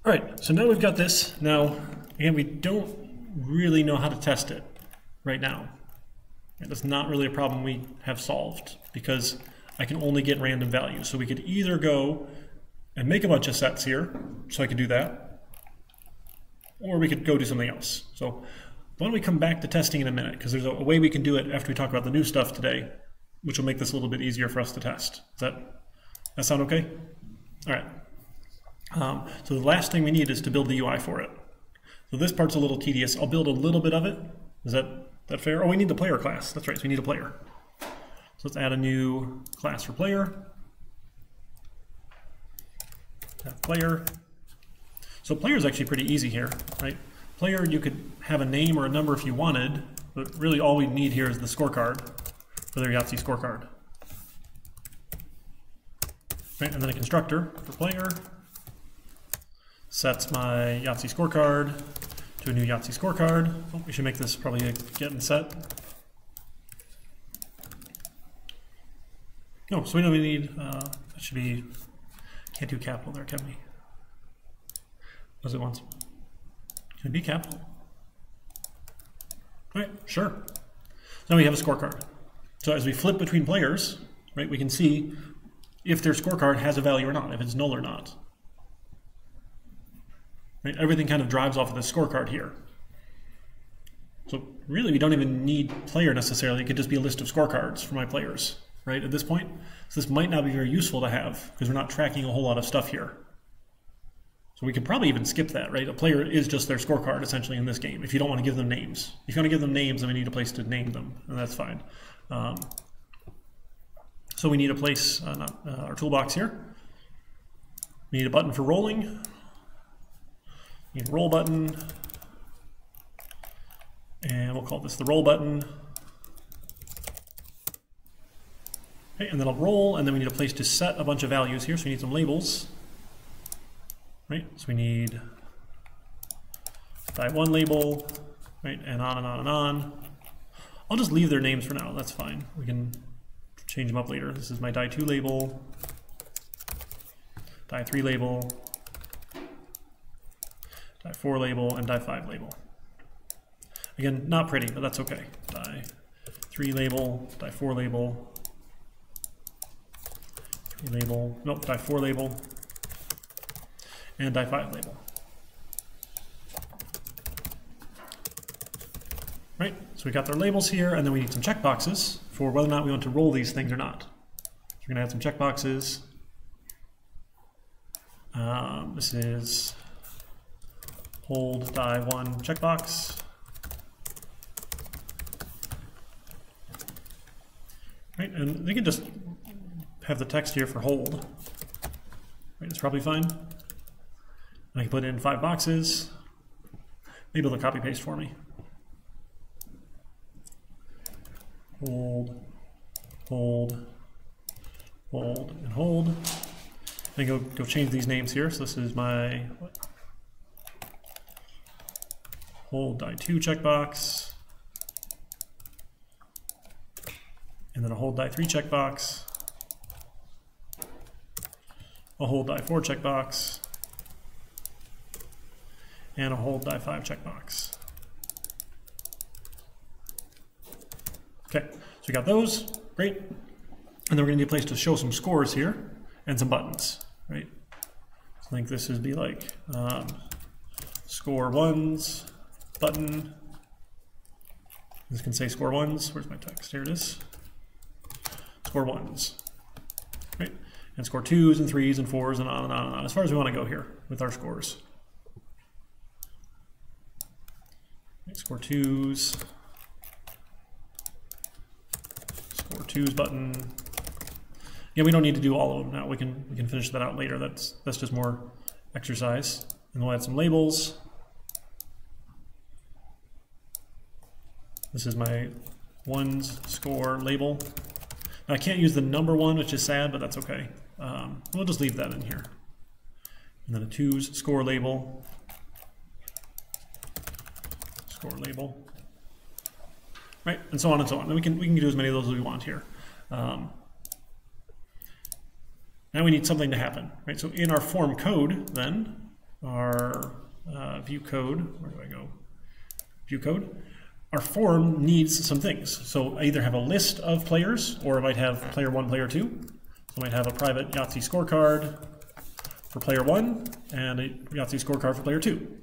All right, so now we've got this. Now, again, we don't really know how to test it right now. That's not really a problem we have solved because I can only get random values. So we could either go and make a bunch of sets here, so I could do that, or we could go do something else. So why don't we come back to testing in a minute, because there's a way we can do it after we talk about the new stuff today, which will make this a little bit easier for us to test. Does that sound okay? All right. So the last thing we need is to build the UI for it. So this part's a little tedious. I'll build a little bit of it. Is that fair? Oh, we need the player class. That's right, so we need a player. So let's add a new class for player. Add player. So player is actually pretty easy here, right? Player, you could have a name or a number if you wanted, but really all we need here is the scorecard for their Yahtzee scorecard. Right, and then a constructor for player sets my Yahtzee scorecard to a new Yahtzee scorecard. Oh, we should make this probably a get and set. No, so we know we need, that should be, can't do capital there, can we? What does it want? Can it be capital? All right, sure. So now we have a scorecard. So as we flip between players, right, we can see if their scorecard has a value or not, if it's null or not. Right, everything kind of drives off of the scorecard here. So really we don't even need player necessarily, it could just be a list of scorecards for my players, right, at this point. So this might not be very useful to have because we're not tracking a whole lot of stuff here. So we could probably even skip that, right? A player is just their scorecard essentially in this game if you don't want to give them names. If you want to give them names, then we need a place to name them, and that's fine. So we need a place, our toolbox here. We need a button for rolling. We need a roll button. And we'll call this the roll button. Okay, and then I'll roll, and then we need a place to set a bunch of values here, so we need some labels. Right, so we need die 1 label, right, and on and on and on. I'll just leave their names for now, that's fine. We can change them up later. This is my die 2 label, die 3 label, die 4 label, and die 5 label. Again, not pretty, but that's okay. Die 3 label, die 4 label, 3 label, nope, die 4 label, and die 5 label. Right, so we got their labels here, and then we need some checkboxes for whether or not we want to roll these things or not. So we're gonna add some checkboxes. This is hold die 1 checkbox. Right, and we can just have the text here for hold. Right, it's probably fine. I can put in 5 boxes. Maybe they'll copy paste for me. Hold, hold, hold, and hold. Then go change these names here. So this is my hold die 2 checkbox, and then a hold die 3 checkbox, a hold die 4 checkbox, and a hold die 5 checkbox. Okay, so we got those, great. And then we're gonna need a place to show some scores here and some buttons, right? So I think this would be like score ones, button. This can say score ones, where's my text? Here it is. Score ones, right? And score 2s and 3s and 4s and on and on and on, as far as we wanna go here with our scores. Score 2s, score 2s button. Yeah, we don't need to do all of them now. We can finish that out later. That's just more exercise. And we'll add some labels. This is my ones score label. Now, I can't use the number 1, which is sad, but that's okay. We'll just leave that in here. And then a 2s score label. Score label, right, and so on and so on. And we can do as many of those as we want here. Now we need something to happen, right? So in our form code, then our view code, where do I go? View code. Our form needs some things. So I either have a list of players, or I might have player 1, player 2. So I might have a private Yahtzee scorecard for player 1 and a Yahtzee scorecard for player 2.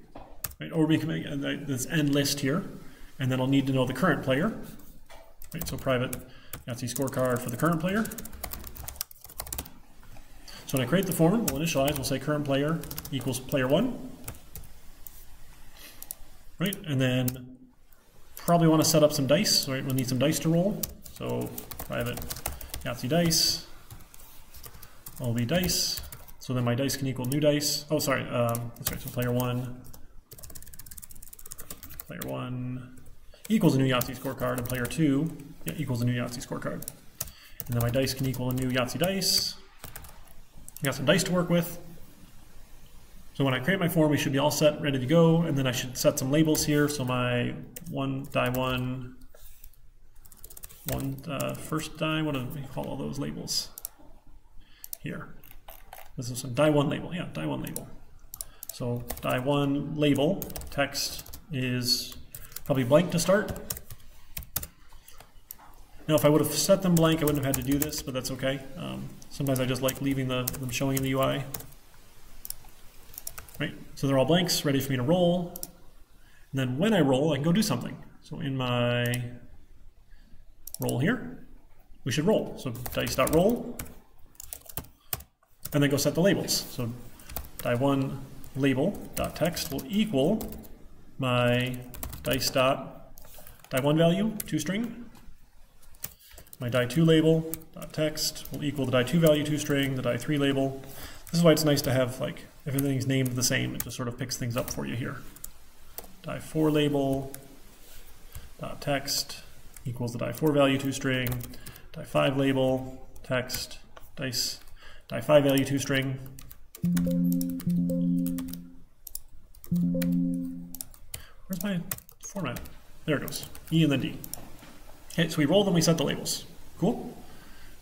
Right? Or we can make this end list here, and then I'll need to know the current player. Right? So private Yahtzee scorecard for the current player. So when I create the form, we'll initialize, we'll say current player equals player 1. Right? And then probably want to set up some dice, right? We'll need some dice to roll. So private Yahtzee dice, will be dice. So then my dice can equal new dice. Oh, sorry, that's right, so player 1 equals a new Yahtzee scorecard, and player 2 equals a new Yahtzee scorecard. And then my dice can equal a new Yahtzee dice. I got some dice to work with. So when I create my form, we should be all set, ready to go, and then I should set some labels here. So my first die, what do we call all those labels? Here. This is some die 1 label, yeah, die 1 label. So die 1 label, text is probably blank to start. Now if I would have set them blank, I wouldn't have had to do this, but that's okay. Sometimes I just like leaving them showing in the UI. Right, so they're all blanks, ready for me to roll. And then when I roll, I can go do something. So in my roll here, we should roll. So dice.roll, and then go set the labels. So die 1 label.text will equal my die 1 value, toString. My die 2 label.text will equal the die 2 value, toString, the die 3 label. This is why it's nice to have like everything's named the same. It just sort of picks things up for you here. Die 4 label dot text equals the die 4 value toString. Die 5 label text dice die 5 value toString. Where's my format? There it goes. E and then D. Okay, so we roll them, we set the labels. Cool.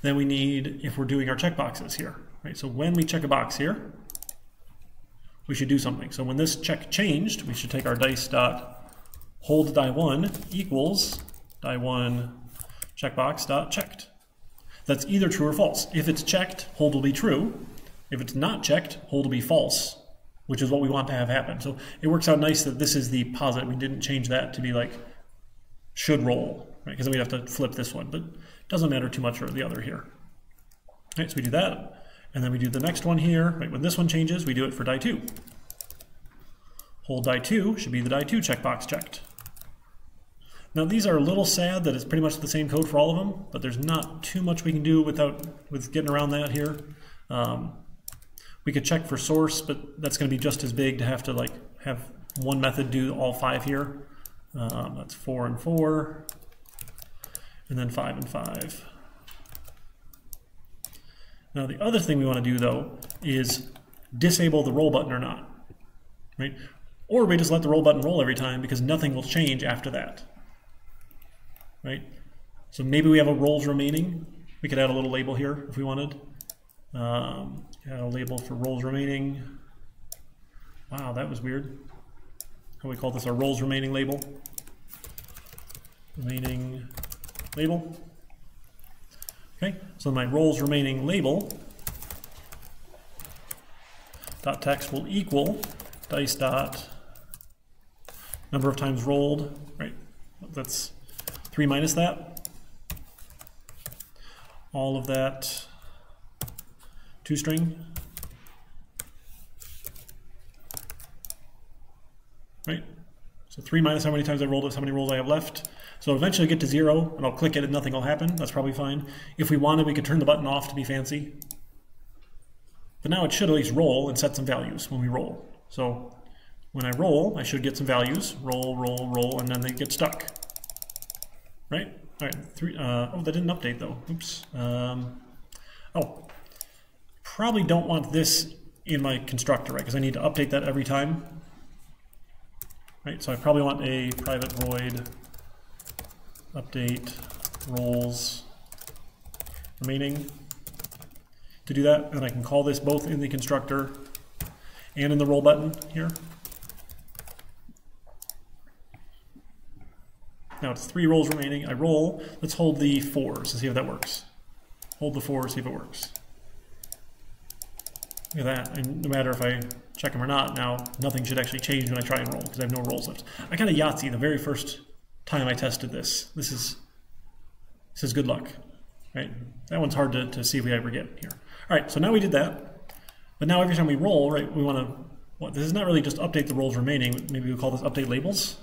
Then we need, if we're doing our checkboxes here, right? So when we check a box here, we should do something. So when this check changed, we should take our dice dot hold die 1 equals die 1 checkbox dot checked. That's either true or false. If it's checked, hold will be true. If it's not checked, hold will be false, which is what we want to have happen. So it works out nice that this is the posit. We didn't change that to be like should roll, right? Because then we'd have to flip this one, but it doesn't matter too much for the other here. Right, so we do that, and then we do the next one here. Right, when this one changes, we do it for die 2. Hold die 2 should be the die 2 checkbox checked. Now these are a little sad that it's pretty much the same code for all of them, but there's not too much we can do with getting around that here. We could check for source, but that's going to be just as big to have one method do all 5 here. That's 4 and 4, and then 5 and 5. Now the other thing we want to do though is disable the roll button or not, right? Or we just let the roll button roll every time because nothing will change after that, right? So maybe we have a rolls remaining. We could add a little label here if we wanted. Add a label for rolls remaining. Wow, that was weird. How we call this our rolls remaining label. Remaining label. Okay, so my rolls remaining label dot text will equal dice dot number of times rolled, right? That's 3 minus that. All of that toString, right? So 3 minus how many times I rolled is how many rolls I have left. So eventually I get to 0 and I'll click it and nothing will happen. That's probably fine. If we wanted, we could turn the button off to be fancy. But now it should at least roll and set some values when we roll. So when I roll, I should get some values. Roll, roll, roll, and then they get stuck. Right? All right. Oh, that didn't update though. Oops. Oh, probably don't want this in my constructor, right? Because I need to update that every time. Right? So I probably want a private void update rolls remaining to do that, and I can call this both in the constructor and in the roll button here. Now it's 3 rolls remaining. I roll. Let's hold the 4s to see if that works. Hold the 4, see if it works. Look at that. And no matter if I check them or not, now nothing should actually change when I try and roll because I have no rolls left. I got a Yahtzee the very first time I tested this. This is good luck, right? That one's hard to see if we ever get here. All right, so now we did that. But now every time we roll, right, we want to, what, this is not really just update the rolls remaining. Maybe we'll call this update labels.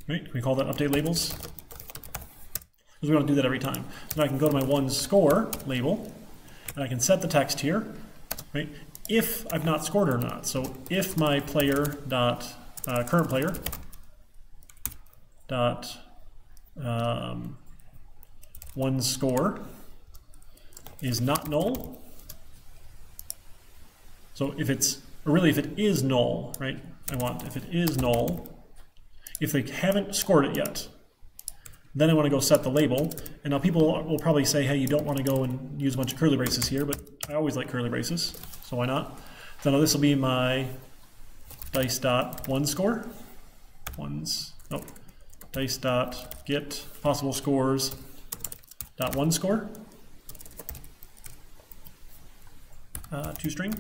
Right, can we call that update labels? Because we want to do that every time. So now I can go to my ones score label, and I can set the text here, right? If I've not scored or not. So if my player dot current player dot ones score is not null. So if it's, or really if it is null, right? I want if it is null. If they haven't scored it yet, then I want to go set the label. And now people will probably say, hey, you don't want to go and use a bunch of curly braces here, but I always like curly braces, so why not? So now this will be my dice dot one score. Dice dot get possible scores dot one score. ToString.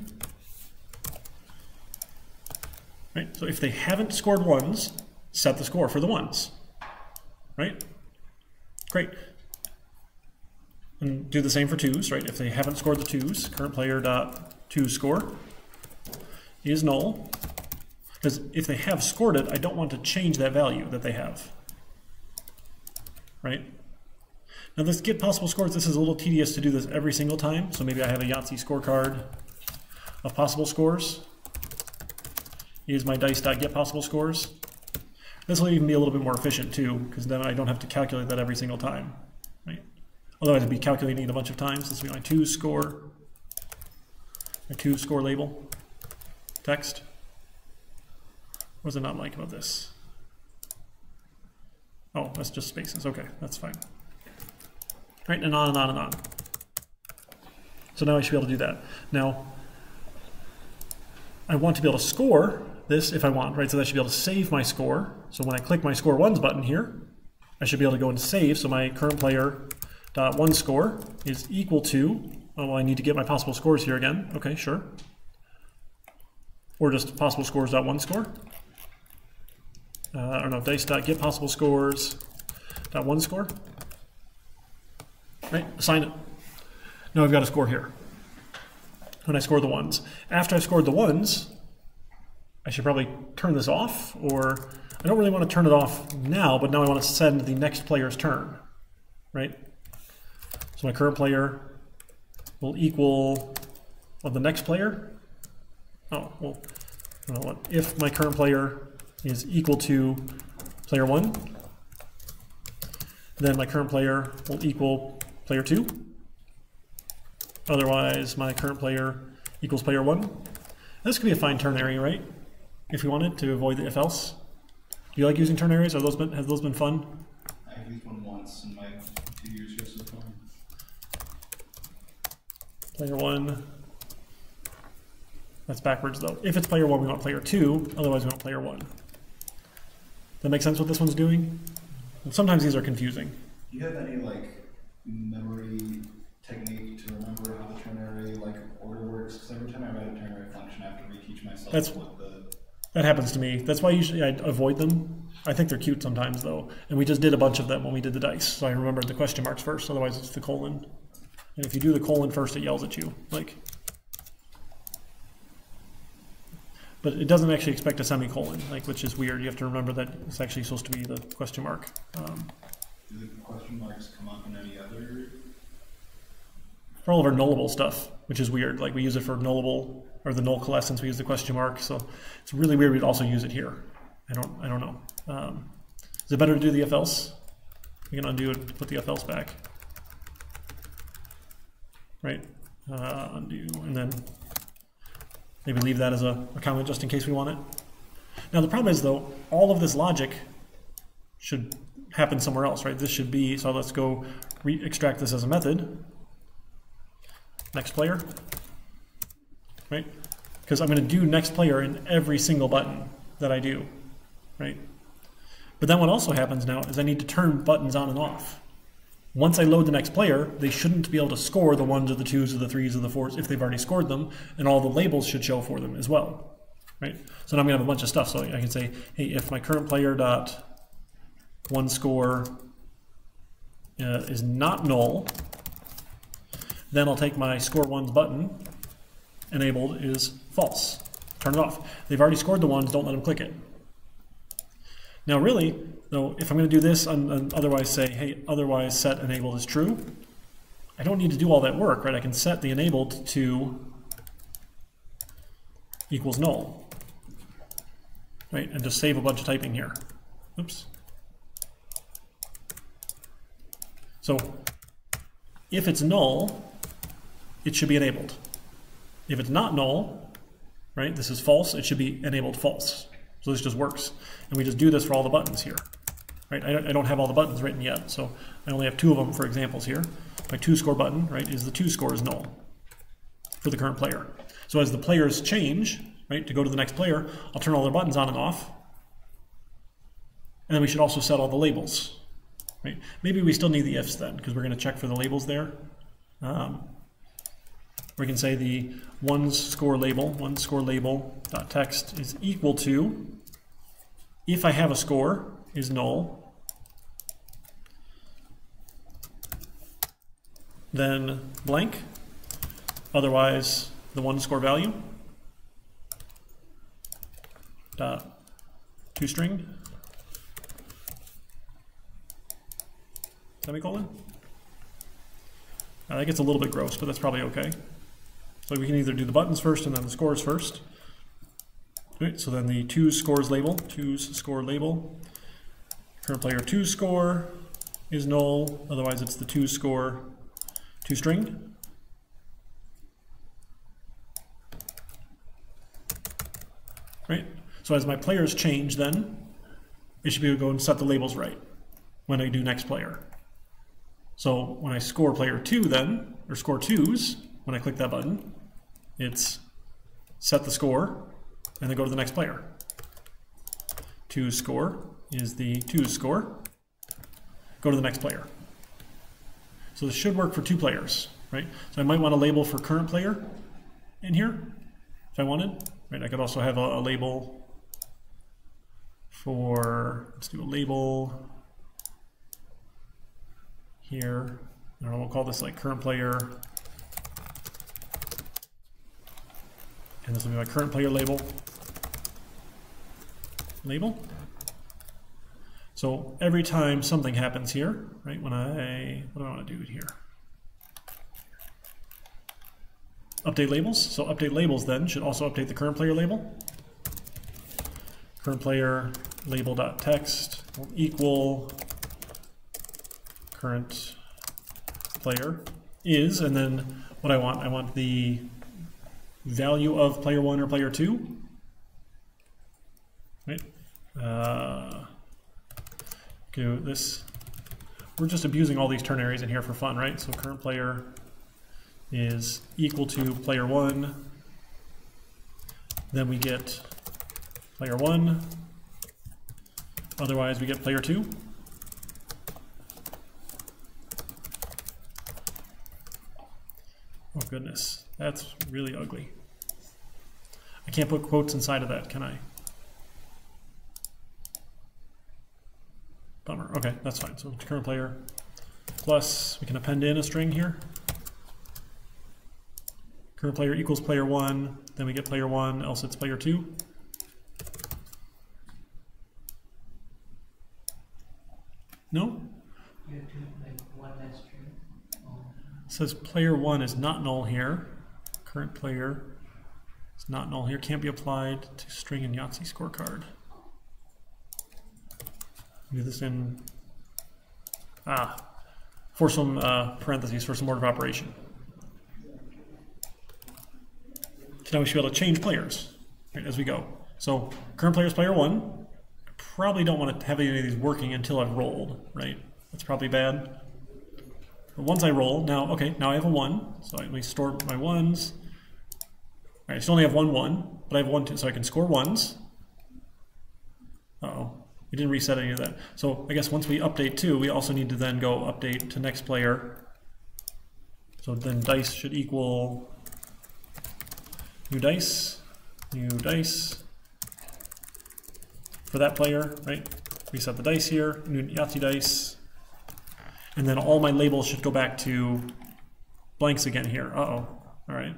Right, so if they haven't scored ones, set the score for the ones, right? Great. And do the same for 2s, right? If they haven't scored the 2s, current player dot 2 score is null. Because if they have scored it, I don't want to change that value that they have, right? Now this get possible scores, this is a little tedious to do this every single time. So maybe I have a Yahtzee scorecard of possible scores. Is my dice dot get possible scores. This will even be a little bit more efficient too, because then I don't have to calculate that every single time, right? Otherwise I'd be calculating it a bunch of times. This will be my 2 score, my 2 score label, text. What does it not like about this? Oh, that's just spaces. Okay, that's fine. Right, and on and on and on. So now I should be able to do that. Now, I want to be able to score this if I want, right? So I should be able to save my score. So when I click my score ones button here, I should be able to go and save. So my current player dot one score is equal to, oh, well, I need to get my possible scores here again. Okay, sure. Or just possible scores dot one score. I don't know, dice dot get possible scores dot one score. Right, assign it. Now I've got a score here. When I score the ones. After I've scored the ones, I should probably turn this off, or I don't really want to turn it off now, but now I want to send the next player's turn, right? So my current player will equal, well, the next player? Oh, well, you know what? If my current player is equal to player 1, then my current player will equal player 2. Otherwise, my current player equals player 1. This could be a fine ternary, right? If we wanted to avoid the if else. Do you like using ternaries? Have those been fun? I've used one once in my 2 years here so far. Player 1. That's backwards though. If it's player 1, we want player 2. Otherwise, we want player 1. That make sense what this one's doing? And sometimes these are confusing. Do you have any like memory technique to remember how the ternary like order works? Because every time I write a ternary function, I have to reteach myself what the... That happens to me. That's why usually I avoid them. I think they're cute sometimes though. And we just did a bunch of them when we did the dice. So I remembered the question marks first, otherwise it's the colon. And if you do the colon first, it yells at you. Like, but it doesn't actually expect a semicolon, like, which is weird. You have to remember that it's actually supposed to be the question mark. Do the question marks come up in any other? For all of our nullable stuff, which is weird. Like we use it for nullable, or the null coalescence, we use the question mark. So it's really weird we'd also use it here. I don't know. Is it better to do the if else? We can undo it, put the if else back. Right, undo, and then maybe leave that as a comment just in case we want it. Now the problem is though, all of this logic should happen somewhere else, right? This should be, so let's go extract this as a method. Next player. right? Because I'm going to do next player in every single button that I do, right? But then what also happens now is I need to turn buttons on and off. Once I load the next player, they shouldn't be able to score the 1s or the 2s or the 3s or the 4s if they've already scored them, and all the labels should show for them as well, right? So now I'm going to have a bunch of stuff. So I can say, hey, if my current player dot one score is not null, then I'll take my score ones button, enabled is false. Turn it off. They've already scored the ones, don't let them click it. Now really, though, if I'm going to do this and otherwise say, hey, otherwise set enabled is true, I don't need to do all that work, right? I can set the enabled to equals null, right? And just save a bunch of typing here. Oops. So if it's null, it should be enabled. If it's not null, right, this is false, it should be enabled false. So this just works. And we just do this for all the buttons here, right? I don't have all the buttons written yet, so I only have 2 of them for examples here. My 2 score button, right, is the 2 score is null for the current player. So as the players change, right, to go to the next player, I'll turn all their buttons on and off. And then we should also set all the labels, right? Maybe we still need the ifs then, because we're going to check for the labels there. We can say the one score label dot text is equal to, if I have a score, is null, then blank, otherwise the one score value dot toString semicolon. That gets a little bit gross, but that's probably okay. So we can either do the buttons first and then the scores first. Right, so then the 2's scores label, 2's score label, current player 2 score is null, otherwise it's the 2 score toString. Right, so as my players change then, I should be able to go and set the labels right when I do next player. So when I score player 2 then, or score 2's, when I click that button, it's set the score and then go to the next player. 2's score is the 2's score. Go to the next player. So this should work for 2 players, right? So I might want a label for current player in here if I wanted. Right? I could also have a label for, let's do a label here. I don't know, we'll call this like current player. And this will be my current player label. So every time something happens here, right, when what do I want to do here? Update labels. So update labels then should also update the current player label. Current player label.text will equal current player is, and then what I want the value of player 1 or player 2, right? Do this. We're just abusing all these ternaries in here for fun, right? So current player is equal to player 1, then we get player 1, otherwise we get player 2. Oh goodness, that's really ugly. I can't put quotes inside of that, can I? Bummer. Okay, that's fine. So current player plus, we can append in a string here. Current player equals player 1, then we get player 1, else it's player 2. No? You have to like one less string. It says player 1 is not null here. Current player is not null here. Can't be applied to string in Yahtzee scorecard. Do this in for some parentheses for some order of operation. So now we should be able to change players, right, as we go. So current player is player 1. Probably don't want to have any of these working until I've rolled, right? That's probably bad. But once I roll, now, okay, now I have a 1. So let me store my 1s. right, I still only have 1, 1, but I have 1, 2, so I can score 1s. Uh-oh, we didn't reset any of that. So I guess once we update 2, we also need to then go update to next player. So then dice should equal new dice for that player, right? Reset the dice here, new Yahtzee dice. And then all my labels should go back to blanks again here. Uh-oh, all right.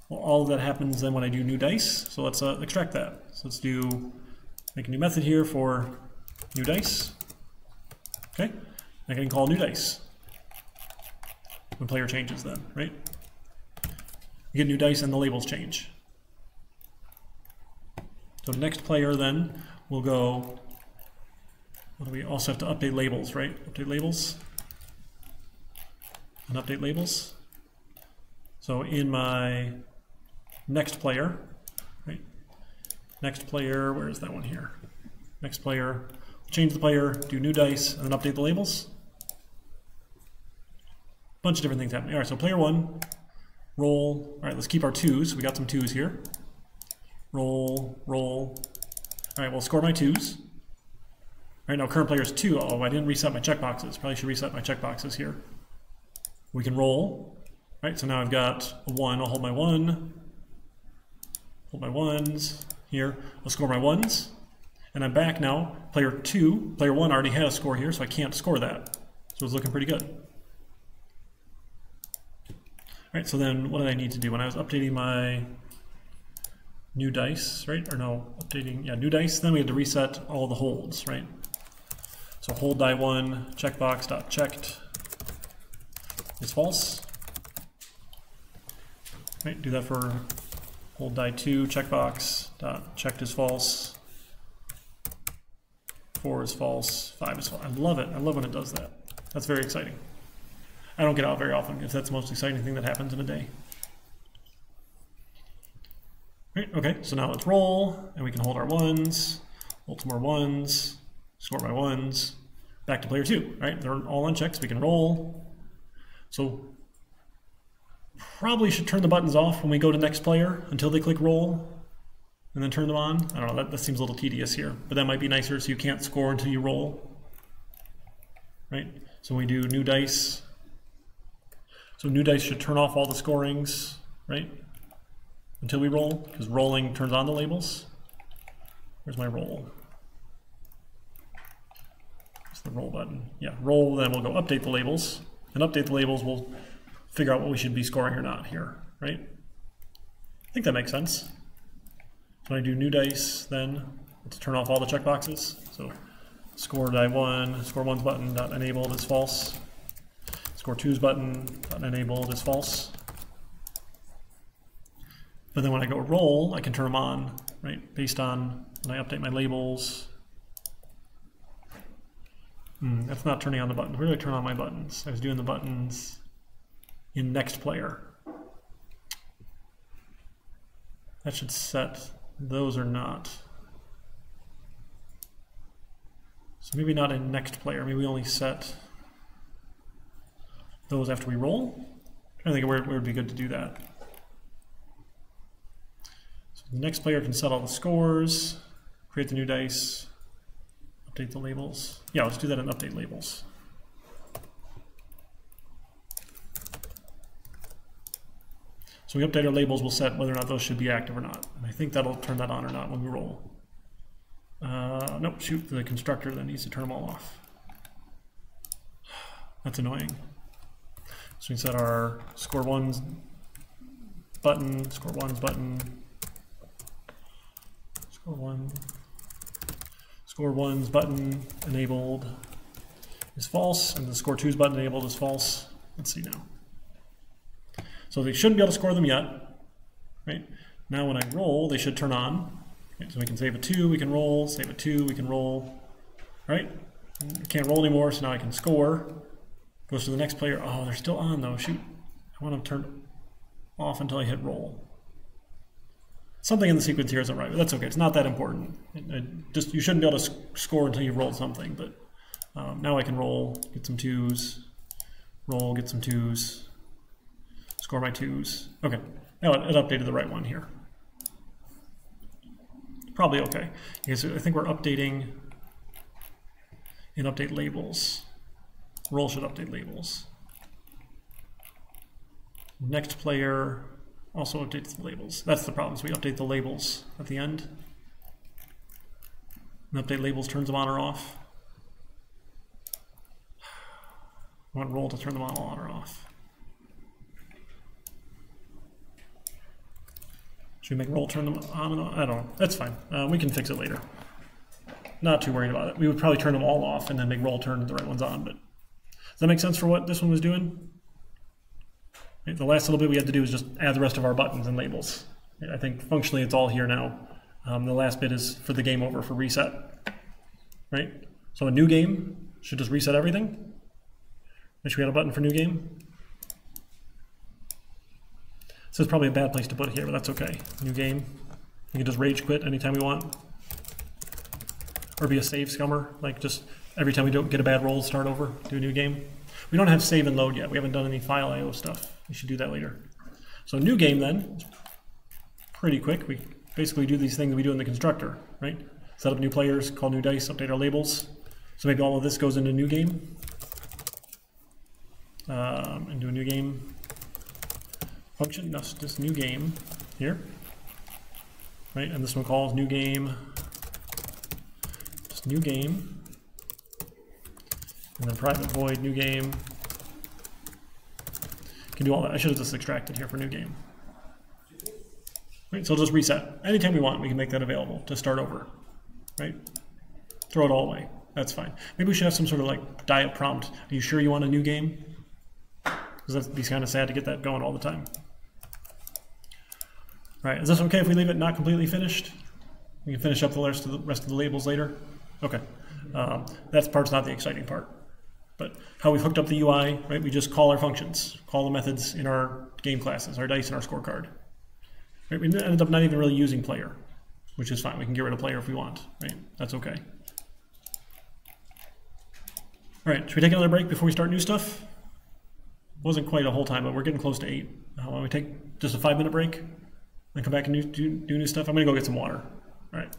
Well, all of that happens then when I do new dice. So let's extract that. So let's make a new method here for new dice. Okay, I can call new dice when player changes then, right? You get new dice and the labels change. So next player then will go, what do we also have to update labels, right? Update labels and update labels. So in my next player, right? Next player, where is that one here? Next player, change the player, do new dice, and then update the labels. Bunch of different things happening. All right, so player 1, roll. All right, let's keep our 2s. We got some 2s here. Roll, roll. All right, we'll score my 2s. All right, now current player is 2. Oh, I didn't reset my checkboxes. Probably should reset my checkboxes here. We can roll. All right, so now I've got a 1. I'll hold my 1. Hold my 1s here. I'll score my 1s. And I'm back now. Player 2, player 1 already had a score here, so I can't score that. So it's looking pretty good. All right, so then what did I need to do? When I was updating my new dice, right? Or no, updating, yeah, new dice, then we had to reset all the holds, right? So hold die 1, checkbox.checked is false. Right, do that for hold die 2, checkbox.checked is false. 4 is false, 5 is false. I love it. I love when it does that. That's very exciting. I don't get out very often if that's the most exciting thing that happens in a day. Right, okay, so now let's roll, and we can hold our 1s, hold some more 1s, score my 1s, back to player 2, right? They're all on checks, we can roll. So probably should turn the buttons off when we go to next player until they click roll, and then turn them on. I don't know, that seems a little tedious here, but that might be nicer so you can't score until you roll, right? So we do new dice. So new dice should turn off all the scorings, right? Until we roll, because rolling turns on the labels. Where's my roll? It's the roll button. Yeah, roll, then we'll go update the labels. And update the labels, we'll figure out what we should be scoring or not here, right? I think that makes sense. So when I do new dice, then let's turn off all the checkboxes. So score die 1, score 1's button, not enabled is false. Score 2's button, not enabled is false. But then when I go roll, I can turn them on, right? Based on when I update my labels. That's not turning on the buttons. Where do I turn on my buttons? I was doing the buttons in next player. That should set, those are not. So maybe not in next player, maybe we only set those after we roll. I think where it would be good to do that. So the next player can set all the scores, create the new dice, update the labels. Yeah, let's do that in update labels. So we update our labels, we'll set whether or not those should be active or not. And I think that'll turn that on or not when we roll. Nope, shoot, the constructor then needs to turn them all off. That's annoying. So we set our score 1's button, score 1's button, score 1's button enabled is false, and the score 2's button enabled is false. Let's see now. So they shouldn't be able to score them yet, right? Now when I roll, they should turn on. Okay, so we can save a 2, we can roll, save a 2, we can roll, right? I can't roll anymore, so now I can score. Goes to the next player. Oh, they're still on though, shoot. I want them turned off until I hit roll. Something in the sequence here isn't right, but that's okay, it's not that important. You shouldn't be able to score until you've rolled something, but now I can roll, get some 2s, roll, get some 2s, score my 2s. Okay, Oh, it updated the right one here. Probably okay. Because I think we're updating in update labels. Role should update labels. Next player also updates the labels. That's the problem, so we update the labels at the end. And update labels turns them on or off. I want role to turn them on or off. Should we make roll turn them on and off? I don't know. That's fine. We can fix it later. Not too worried about it. We would probably turn them all off and then make roll turn the right ones on. But does that make sense for what this one was doing? Right, the last little bit we had to do is just add the rest of our buttons and labels. I think functionally it's all here now. The last bit is for the game over, for reset. Right? So a new game should just reset everything. Make sure we had a button for new game. This is probably a bad place to put it here, but that's okay. New game. We can just rage quit anytime we want. Or be a save scummer, like just every time we don't get a bad roll, start over, do a new game. We don't have save and load yet. We haven't done any file IO stuff. We should do that later. So new game then, pretty quick. We basically do these things that we do in the constructor, right? Set up new players, call new dice, update our labels. So maybe all of this goes into new game. And do a new game function, no, just new game here, right? And this one calls new game, just new game, and then private void new game. Can do all that. I should have just extracted here for new game. Right, so it'll just reset. Anytime we want, we can make that available to start over, right? Throw it all away. That's fine. Maybe we should have some sort of like diet prompt. Are you sure you want a new game? Because that'd be kind of sad to get that going all the time. All right, is this okay if we leave it not completely finished? We can finish up the rest of the labels later. Okay, that part's not the exciting part. But how we've hooked up the UI, right? We just call our functions, call the methods in our game classes, our dice and our scorecard. Right? We ended up not even really using player, which is fine. We can get rid of player if we want, right? That's okay. All right, should we take another break before we start new stuff? Wasn't quite a whole time, but we're getting close to 8. Why don't we take just a 5-minute break, then come back and do new stuff? I'm gonna go get some water. All right.